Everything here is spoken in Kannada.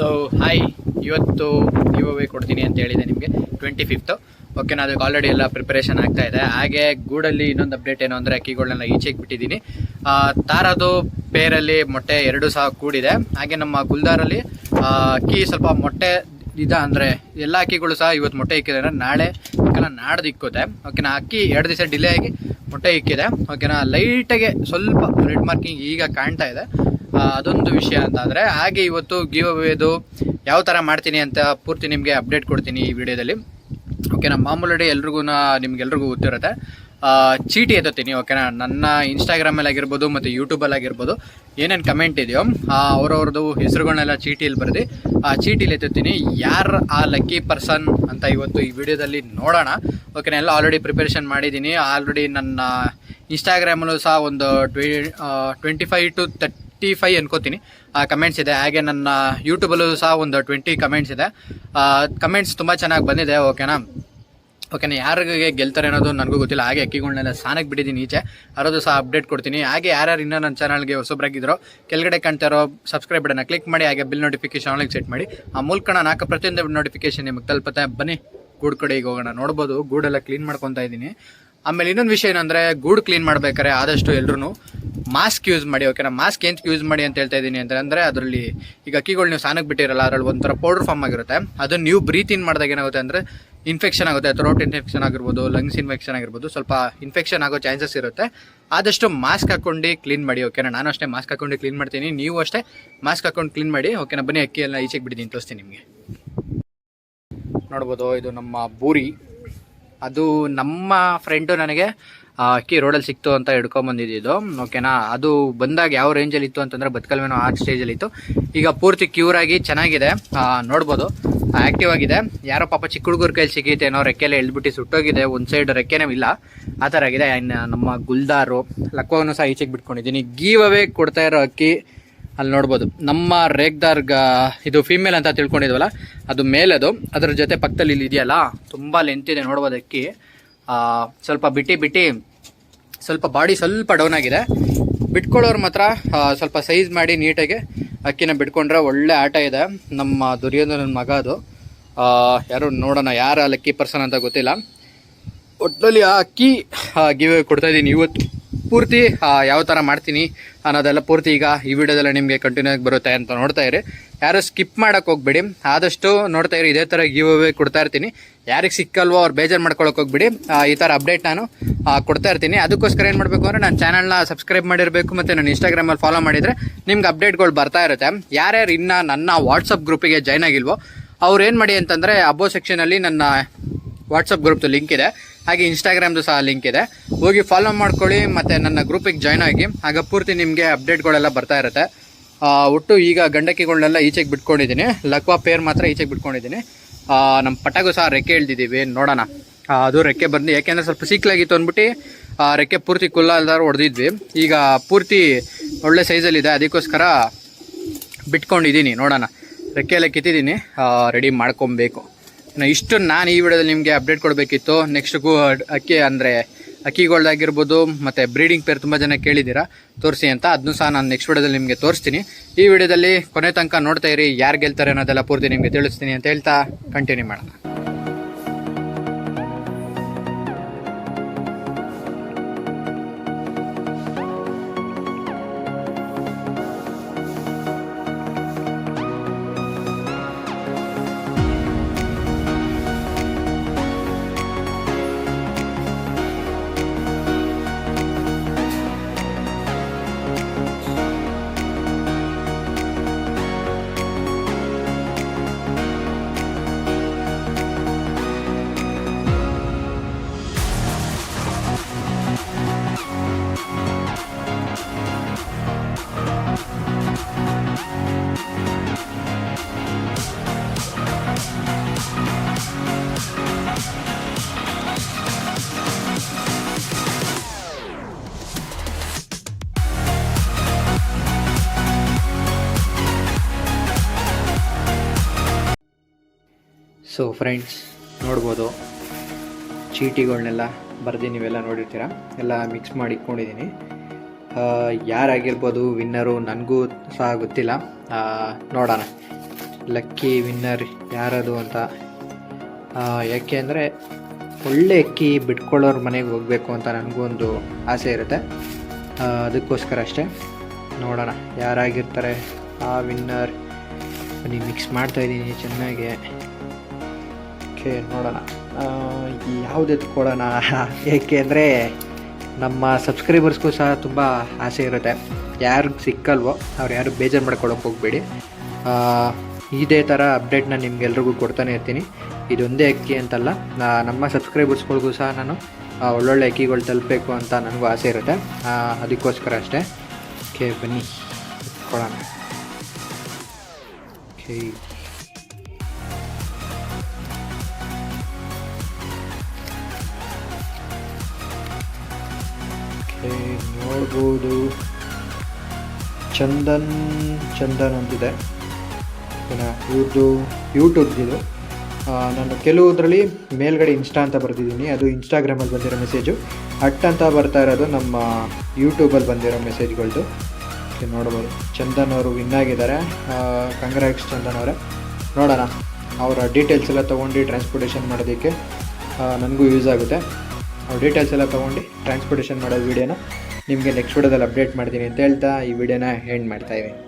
ಸೊ ಹಾಯ್, ಇವತ್ತು ಗಿವ್ ಅವೇ ಕೊಡ್ತೀನಿ ಅಂತ ಹೇಳಿದೆ ನಿಮಗೆ 25th. ಓಕೆ, ನಾನು ಅದಕ್ಕೆ ಆಲ್ರೆಡಿ ಎಲ್ಲ ಪ್ರಿಪರೇಷನ್ ಆಗ್ತಾ ಇದೆ. ಹಾಗೆ ಗೂಡಲ್ಲಿ ಇನ್ನೊಂದು ಅಪ್ಡೇಟ್ ಏನು ಅಂದರೆ ಅಕ್ಕಿಗಳನ್ನೆಲ್ಲ ಈಚೆಗೆ ಬಿಟ್ಟಿದ್ದೀನಿ. ತಾರದು ಪೇರಲ್ಲಿ ಮೊಟ್ಟೆ 2 ಸಹ ಕೂಡಿದೆ. ಹಾಗೆ ನಮ್ಮ ಗುಲ್ದಾರಲ್ಲಿ ಅಕ್ಕಿ ಸ್ವಲ್ಪ ಮೊಟ್ಟೆ ಅಂದರೆ ಎಲ್ಲ ಅಕ್ಕಿಗಳು ಸಹ ಇವತ್ತು ಮೊಟ್ಟೆ ಇಕ್ಕಿದೆ. ನಾಳೆ ನಾಡ್ದು ಇಕ್ಕುತ್ತೆ. ಓಕೆನಾ, ಅಕ್ಕಿ 2 ದಿವಸ ಡಿಲೇ ಆಗಿ ಮೊಟ್ಟೆ ಇಕ್ಕಿದೆ. ಓಕೆನಾ, ಲೈಟಾಗೆ ಸ್ವಲ್ಪ ರೆಡ್ ಮಾರ್ಕಿಂಗ್ ಈಗ ಕಾಣ್ತಾ ಇದೆ. ಅದೊಂದು ವಿಷಯ ಅಂತ ಆದರೆ. ಹಾಗೆ ಇವತ್ತು ಗಿವ್ ಅವೇದು ಯಾವ ಥರ ಮಾಡ್ತೀನಿ ಅಂತ ಪೂರ್ತಿ ನಿಮಗೆ ಅಪ್ಡೇಟ್ ಕೊಡ್ತೀನಿ ಈ ವಿಡಿಯೋದಲ್ಲಿ. ಓಕೆನಾ, ಮಾಮೂಲಿ ನಿಮ್ಗೆಲ್ರಿಗೂ ಗೊತ್ತಿರುತ್ತೆ. ಚೀಟಿ ಎತ್ತುತ್ತೀನಿ. ಓಕೆನಾ, ನನ್ನ ಇನ್ಸ್ಟಾಗ್ರಾಮಲ್ಲಿ ಆಗಿರ್ಬೋದು ಮತ್ತು ಯೂಟ್ಯೂಬಲ್ಲಿ ಆಗಿರ್ಬೋದು ಏನೇನು ಕಮೆಂಟ್ ಇದೆಯೋ ಅವ್ರವ್ರದ್ದು ಹೆಸರುಗಳನ್ನೆಲ್ಲ ಚೀಟಿಯಲ್ಲಿ ಬರೆದು ಆ ಚೀಟಿಲಿ ಎತ್ತುತ್ತೀನಿ. ಯಾರು ಆ ಲಕ್ಕಿ ಪರ್ಸನ್ ಅಂತ ಇವತ್ತು ಈ ವಿಡಿಯೋದಲ್ಲಿ ನೋಡೋಣ. ಓಕೆನಾ, ಎಲ್ಲ ಆಲ್ರೆಡಿ ಪ್ರಿಪರೇಷನ್ ಮಾಡಿದ್ದೀನಿ. ಆಲ್ರೆಡಿ ನನ್ನ ಇನ್ಸ್ಟಾಗ್ರಾಮಲ್ಲೂ ಸಹ ಒಂದು 25 to 35 ಅನ್ಕೋತೀನಿ ಕಮೆಂಟ್ಸ್ ಇದೆ. ಹಾಗೆ ನನ್ನ ಯೂಟ್ಯೂಬಲ್ಲೂ ಸಹ ಒಂದು 20 ಕಮೆಂಟ್ಸ್ ಇದೆ. ಕಮೆಂಟ್ಸ್ ತುಂಬ ಚೆನ್ನಾಗಿ ಬಂದಿದೆ. ಓಕೆನಾ, ಯಾರಿಗೆ ಗೆಲ್ತಾರೆ ಅನ್ನೋದು ನನಗೂ ಗೊತ್ತಿಲ್ಲ. ಹಾಗೆ ಅಕ್ಕಿಗಳನ್ನೆಲ್ಲ ಸಾನಕ್ಕೆ ಬಿಟ್ಟಿದ್ದೀನಿ ಈಚೆ, ಅದರದ್ದು ಸಹ ಅಪ್ಡೇಟ್ ಕೊಡ್ತೀನಿ. ಹಾಗೆ ಯಾರ್ಯಾರು ಇನ್ನೂ ನನ್ನ ಚಾನಲ್ಗೆ ಹೊಸಬ್ರಾಗಿದ್ದರೋ ಕೆಳಗಡೆ ಕಾಣ್ತಾ ಇರೋ ಸಬ್ಸ್ಕ್ರೈಬ್ ಬಟನ್ನ ಕ್ಲಿಕ್ ಮಾಡಿ. ಹಾಗೆ ಬಿಲ್ ನೋಟಿಫಿಕೇಶನ್ ಆನ್ಲೈನ್ ಸೆಟ್ ಮಾಡಿ. ಆ ಮೂಲಕ ನಾನು ಪ್ರತಿಯೊಂದು ನೋಟಿಫಿಕೇಶನ್ ನಿಮಗೆ ತಲುಪುತ್ತೆ. ಬನ್ನಿ ಗೂಡು ಕಡೆಗೆ ಹೋಗೋಣ. ನೋಡ್ಬೋದು, ಗೂಡೆಲ್ಲ ಕ್ಲೀನ್ ಮಾಡ್ಕೊತಾ ಇದ್ದೀನಿ. ಆಮೇಲೆ ಇನ್ನೊಂದು ವಿಷಯ ಏನಂದರೆ, ಗೂಡು ಕ್ಲೀನ್ ಮಾಡ್ಬೇಕಾದ್ರೆ ಆದಷ್ಟು ಎಲ್ಲರೂ ಮಾಸ್ಕ್ ಯೂಸ್ ಮಾಡಿ. ಓಕೆನಾ, ಮಾಸ್ಕ್ ಏನು ಯೂಸ್ ಮಾಡಿ ಅಂತ ಹೇಳ್ತಾ ಇದ್ದೀನಿ ಅಂದರೆ ಅದರಲ್ಲಿ ಈಗ ಅಕ್ಕಿಗಳು ನೀವು ಸಾನಕ್ಕೆ ಬಿಟ್ಟಿರಲ್ಲ, ಅದರಲ್ಲಿ ಒಂಥರ ಪೌಡರ್ ಫಾರ್ಮ್ ಆಗಿರುತ್ತೆ. ಅದನ್ನು ನೀವು ಬ್ರೀತ್ ಇನ್ ಮಾಡಿದಾಗ ಏನಾಗುತ್ತೆ ಅಂದರೆ ಇನ್ಫೆಕ್ಷನ್ ಆಗುತ್ತೆ. ಥ್ರೋಟ್ ಇನ್ಫೆಕ್ಷನ್ ಆಗಿರ್ಬೋದು, ಲಂಗ್ಸ್ ಇನ್ಫೆಕ್ಷನ್ ಆಗಿರ್ಬೋದು, ಸ್ವಲ್ಪ ಇನ್ಫೆಕ್ಷನ್ ಆಗೋ ಚಾನ್ಸಸ್ ಇರುತ್ತೆ. ಆದಷ್ಟು ಮಾಸ್ಕ್ ಹಾಕ್ಕೊಂಡು ಕ್ಲೀನ್ ಮಾಡಿ. ಓಕೆನಾ, ನಾನು ಅಷ್ಟೇ ಮಾಸ್ಕ್ ಹಾಕ್ಕೊಂಡು ಕ್ಲೀನ್ ಮಾಡ್ತೀನಿ, ನೀವು ಅಷ್ಟೇ ಮಾಸ್ಕ್ ಹಾಕ್ಕೊಂಡು ಕ್ಲೀನ್ ಮಾಡಿ. ಓಕೆನಾ, ಬನ್ನಿ ಅಕ್ಕಿ ಎಲ್ಲ ಈಚೆಗೆ ಬಿಟ್ಟಿದ್ದೀನಿ, ತೋರಿಸ್ತೀನಿ ನಿಮಗೆ. ನೋಡ್ಬೋದು, ಇದು ನಮ್ಮ ಬೂರಿ. ಅದು ನಮ್ಮ ಫ್ರೆಂಡು ನನಗೆ ಅಕ್ಕಿ ರೋಡಲ್ಲಿ ಸಿಕ್ತು ಅಂತ ಹಿಡ್ಕೊಂಬಂದಿದ್ದು. ಓಕೆನಾ, ಅದು ಬಂದಾಗ ಯಾವ ರೇಂಜಲ್ಲಿ ಇತ್ತು ಅಂತಂದರೆ ಬದುಕಲ್ವೇನೋ ಆ ಸ್ಟೇಜಲ್ಲಿ ಇತ್ತು. ಈಗ ಪೂರ್ತಿ ಕ್ಯೂರಾಗಿ ಚೆನ್ನಾಗಿದೆ. ನೋಡ್ಬೋದು, ಆ್ಯಕ್ಟಿವ್ ಆಗಿದೆ. ಯಾರೋ ಪಾಪ ಚಿಕ್ಕ ಹುಡುಗರ ಕೈಲಿ ಸಿಗೈತೇನೋ, ರೆಕ್ಕೆಲ್ಲ ಎಳ್ಬಿಟ್ಟು ಸುಟ್ಟೋಗಿದೆ. ಒಂದು ಸೈಡ್ ರೆಕ್ಕೆನೇ ಇಲ್ಲ, ಆ ಥರ ಆಗಿದೆ. ನಮ್ಮ ಗುಲ್ದಾರು ಲಕ್ವವನ್ನು ಸಹ ಈಚೆಗೆ ಬಿಟ್ಕೊಂಡಿದ್ದೀನಿ. ಗಿವ್ ಅವೇ ಕೊಡ್ತಾ ಇರೋ ಅಕ್ಕಿ ಅಲ್ಲಿ ನೋಡ್ಬೋದು. ನಮ್ಮ ರೇಗ್ದಾರ್ಗ ಇದು ಫೀಮೇಲ್ ಅಂತ ತಿಳ್ಕೊಂಡಿದ್ವಲ್ಲ, ಅದು ಮೇಲದು. ಅದ್ರ ಜೊತೆ ಪಕ್ಕದಲ್ಲಿ ಇಲ್ಲಿ ಇದೆಯಲ್ಲ, ತುಂಬ ಲೆಂತ್ ಇದೆ. ನೋಡ್ಬೋದು, ಅಕ್ಕಿ ಸ್ವಲ್ಪ ಬಿಟ್ಟು ಸ್ವಲ್ಪ ಬಾಡಿ ಸ್ವಲ್ಪ ಡೌನ್ ಆಗಿದೆ. ಬಿಟ್ಕೊಳ್ಳೋರು ಮಾತ್ರ ಸ್ವಲ್ಪ ಸೈಜ್ ಮಾಡಿ ನೀಟಾಗಿ ಅಕ್ಕಿನ ಬಿಟ್ಕೊಂಡ್ರೆ ಒಳ್ಳೆ ಆಟ ಇದೆ. ನಮ್ಮ ದುರ್ಯೋಧನ ಮಗ ಅದು. ಯಾರು ನೋಡೋಣ, ಯಾರು ಲಕ್ಕಿ ಪರ್ಸನ್ ಅಂತ ಗೊತ್ತಿಲ್ಲ. ಒಟ್ಟಿನಲ್ಲಿ ಆ ಅಕ್ಕಿ ಗಿವ್ ಕೊಡ್ತಾಯಿದ್ದೀನಿ ಇವತ್ತು. ಪೂರ್ತಿ ಯಾವ ಥರ ಮಾಡ್ತೀನಿ ಅನ್ನೋದೆಲ್ಲ ಪೂರ್ತಿ ಈಗ ಈ ವಿಡಿಯೋದೆಲ್ಲ ನಿಮಗೆ ಕಂಟಿನ್ಯೂ ಆಗಿ ಬರುತ್ತೆ ಅಂತ ನೋಡ್ತಾ ಇರಿ. ಯಾರು ಸ್ಕಿಪ್ ಮಾಡೋಕ್ಕೆ ಹೋಗ್ಬೇಡಿ, ಆದಷ್ಟು ನೋಡ್ತಾ ಇರಿ. ಇದೇ ಥರ ಗಿವ್ ಅವೇ ಕೊಡ್ತಾ ಇರ್ತೀನಿ. ಯಾರಿಗೆ ಸಿಕ್ಕಲ್ವೋ ಅವ್ರು ಬೇಜಾರು ಮಾಡ್ಕೊಳಕ್ಕೆ ಹೋಗ್ಬಿಡಿ. ಈ ಥರ ಅಪ್ಡೇಟ್ ನಾನು ಕೊಡ್ತಾ ಇರ್ತೀನಿ. ಅದಕ್ಕೋಸ್ಕರ ಏನು ಮಾಡಬೇಕು ಅಂದರೆ ನನ್ನ ಚಾನಲ್ನ ಸಬ್ಸ್ಕ್ರೈಬ್ ಮಾಡಿರಬೇಕು ಮತ್ತು ನನ್ನ ಇನ್ಸ್ಟಾಗ್ರಾಮಲ್ಲಿ ಫಾಲೋ ಮಾಡಿದರೆ ನಿಮ್ಗೆ ಅಪ್ಡೇಟ್ಗಳು ಬರ್ತಾ ಇರುತ್ತೆ. ಯಾರ್ಯಾರು ಇನ್ನೂ ನನ್ನ ವಾಟ್ಸಪ್ ಗ್ರೂಪಿಗೆ ಜಾಯ್ನ್ ಆಗಿಲ್ವೋ ಅವ್ರು ಏನು ಮಾಡಿ ಅಂತಂದರೆ ಅಬೋ ಸೆಕ್ಷನಲ್ಲಿ ನನ್ನ ವಾಟ್ಸಪ್ ಗ್ರೂಪ್ದು ಲಿಂಕ್ ಇದೆ, ಹಾಗೆ ಇನ್ಸ್ಟಾಗ್ರಾಮ್ದು ಸಹ ಲಿಂಕ್ ಇದೆ. ಹೋಗಿ ಫಾಲೋ ಮಾಡ್ಕೊಳ್ಳಿ ಮತ್ತು ನನ್ನ ಗ್ರೂಪಿಗೆ ಜಾಯ್ನ್ ಆಗಿ. ಆಗ ಪೂರ್ತಿ ನಿಮಗೆ ಅಪ್ಡೇಟ್ಗಳೆಲ್ಲ ಬರ್ತಾ ಇರುತ್ತೆ. ಒಟ್ಟು ಈಗ ಗಂಡಕ್ಕಿಗಳನ್ನೆಲ್ಲ ಈಚೆಗೆ ಬಿಟ್ಕೊಂಡಿದ್ದೀನಿ. ಲಕ್ವಾ ಪೇರ್ ಮಾತ್ರ ಈಚೆಗೆ ಬಿಟ್ಕೊಂಡಿದ್ದೀನಿ. ನಮ್ಮ ಪಟಾಗೂ ಸಹ ರೆಕ್ಕೆ ಎಳ್ದಿದ್ದೀವಿ. ನೋಡೋಣ, ಅದು ರೆಕ್ಕೆ ಬಂದು ಯಾಕೆಂದರೆ ಸ್ವಲ್ಪ ಸಿಕ್ಲಾಗಿತ್ತು ಅಂದ್ಬಿಟ್ಟು ರೆಕ್ಕೆ ಪೂರ್ತಿ ಕುಲ್ಲಾಲ್ದಾರು ಹೊಡೆದಿದ್ವಿ. ಈಗ ಪೂರ್ತಿ ಒಳ್ಳೆ ಸೈಜಲ್ಲಿದೆ, ಅದಕ್ಕೋಸ್ಕರ ಬಿಟ್ಕೊಂಡಿದ್ದೀನಿ. ನೋಡೋಣ, ರೆಕ್ಕೆ ಎಲ್ಲ ಕಿತ್ತಿದ್ದೀನಿ, ರೆಡಿ ಮಾಡ್ಕೊಬೇಕು. ಇಷ್ಟು ನಾನು ಈ ವಿಡಿಯೋದಲ್ಲಿ ನಿಮಗೆ ಅಪ್ಡೇಟ್ ಕೊಡಬೇಕಿತ್ತು. ನೆಕ್ಸ್ಟ್ ಅಕ್ಕಿ ಅಂದರೆ ಅಕ್ಕಿಗಳದಾಗಿರ್ಬೋದು ಮತ್ತು ಬ್ರೀಡಿಂಗ್ ಪೇರ್ ತುಂಬ ಜನ ಕೇಳಿದ್ದೀರಾ ತೋರಿಸಿ ಅಂತ. ಅದನ್ನು ಸಹ ನಾನು ನೆಕ್ಸ್ಟ್ ವಿಡಿಯೋದಲ್ಲಿ ನಿಮಗೆ ತೋರಿಸ್ತೀನಿ. ಈ ವಿಡಿಯೋದಲ್ಲಿ ಕೊನೆ ತನಕ ನೋಡ್ತಾ ಇರಿ. ಯಾರು ಗೆಲ್ತಾರೆ ಅನ್ನೋದೆಲ್ಲ ಪೂರ್ತಿ ನಿಮಗೆ ತಿಳಿಸ್ತೀನಿ ಅಂತ ಹೇಳ್ತಾ ಕಂಟಿನ್ಯೂ ಮಾಡೋಣ. ಸೊ ಫ್ರೆಂಡ್ಸ್, ನೋಡ್ಬೋದು ಚೀಟಿಗಳನ್ನೆಲ್ಲ ಬರೆದು ನೀವೆಲ್ಲ ನೋಡಿರ್ತೀರ. ಎಲ್ಲ ಮಿಕ್ಸ್ ಮಾಡಿ ಇಟ್ಕೊಂಡಿದ್ದೀನಿ. ಯಾರಾಗಿರ್ಬೋದು ವಿನ್ನರು ನನಗೂ ಸಹ ಗೊತ್ತಿಲ್ಲ. ನೋಡೋಣ. ಲಕ್ಕಿ ವಿನ್ನರ್ ಯಾರದು ಅಂತ. ಯಾಕೆ ಅಂದರೆ ಒಳ್ಳೆ ಅಕ್ಕಿ ಬಿಟ್ಕೊಳ್ಳೋರ ಮನೆಗೆ ಹೋಗಬೇಕು ಅಂತ ನನಗೂ ಒಂದು ಆಸೆ ಇರುತ್ತೆ. ಅದಕ್ಕೋಸ್ಕರ ಅಷ್ಟೇ. ನೋಡೋಣ ಯಾರಾಗಿರ್ತಾರೆ ಆ ವಿನ್ನರ್. ಬನ್ನಿ ಮಿಕ್ಸ್ ಮಾಡ್ತಾಯಿದ್ದೀನಿ ಚೆನ್ನಾಗಿ. ಓಕೆ ನೋಡೋಣ ಯಾವುದು ಎತ್ಕೊಳ್ಳೋಣ. ಏಕೆ ಅಂದರೆ ನಮ್ಮ ಸಬ್ಸ್ಕ್ರೈಬರ್ಸ್ಗೂ ಸಹ ತುಂಬ ಆಸೆ ಇರುತ್ತೆ. ಯಾರಿಗೆ ಸಿಕ್ಕಲ್ವೋ ಅವ್ರು ಯಾರು ಬೇಜಾರು ಮಾಡ್ಕೊಳ್ಳೋಕೆ ಹೋಗಬೇಡಿ. ಇದೇ ಥರ ಅಪ್ಡೇಟ್ನ ನಿಮ್ಗೆಲ್ರಿಗೂ ಕೊಡ್ತಾನೆ ಇರ್ತೀನಿ. ಇದೊಂದೇ ಅಕ್ಕಿ ಅಂತಲ್ಲ, ನಮ್ಮ ಸಬ್ಸ್ಕ್ರೈಬರ್ಸ್ಗಳಿಗೂ ಸಹ ನಾನು ಒಳ್ಳೊಳ್ಳೆ ಅಕ್ಕಿಗಳು ತಲುಪಬೇಕು ಅಂತ ನನಗೂ ಆಸೆ ಇರುತ್ತೆ. ಅದಕ್ಕೋಸ್ಕರ ಅಷ್ಟೇ. ಓಕೆ ಬನ್ನಿ ಕೊಡೋಣ. ಓಕೆ ನೋಡ್ಬೋದು ಚಂದನ್ ಅಂತಿದೆ. ಇವ್ರದ್ದು ಯೂಟ್ಯೂಬ್ದಿದು. ನಾನು ಕೆಲವುದರಲ್ಲಿ ಮೇಲ್ಗಡೆ ಇನ್ಸ್ಟಾ ಅಂತ ಬರ್ತಿದ್ದೀನಿ, ಅದು ಇನ್ಸ್ಟಾಗ್ರಾಮಲ್ಲಿ ಬಂದಿರೋ ಮೆಸೇಜು. ಅಂತ ಬರ್ತಾ ಇರೋದು ನಮ್ಮ ಯೂಟ್ಯೂಬಲ್ಲಿ ಬಂದಿರೋ ಮೆಸೇಜ್ಗಳದ್ದು. ನೋಡ್ಬೋದು ಚಂದನ್ ಅವರು ವಿನ್ ಆಗಿದ್ದಾರೆ. ಕಂಗ್ರಾಟ್ಸ್ ಚಂದನ್ ಅವರೇ. ನೋಡೋಣ ಅವರ ಡೀಟೇಲ್ಸ್ ಎಲ್ಲ ತೊಗೊಂಡು ಟ್ರಾನ್ಸ್ಪೋರ್ಟೇಷನ್ ಮಾಡೋದಕ್ಕೆ ನನಗೂ ಯೂಸ್ ಆಗುತ್ತೆ. ಅವ್ರ ಡೀಟೇಲ್ಸ್ ಎಲ್ಲ ತೊಗೊಂಡು ಟ್ರಾನ್ಸ್ಪೋರ್ಟೇಷನ್ ಮಾಡೋ ವೀಡಿಯೋನ ನಿಮಗೆ ನೆಕ್ಸ್ಟ್ ವಿಡಿಯೋದಲ್ಲಿ ಅಪ್ಡೇಟ್ ಮಾಡ್ತೀನಿ ಅಂತ ಹೇಳ್ತಾ ಈ ವಿಡಿಯೋನ ಎಂಡ್ ಮಾಡ್ತಾಯಿದ್ದೀನಿ.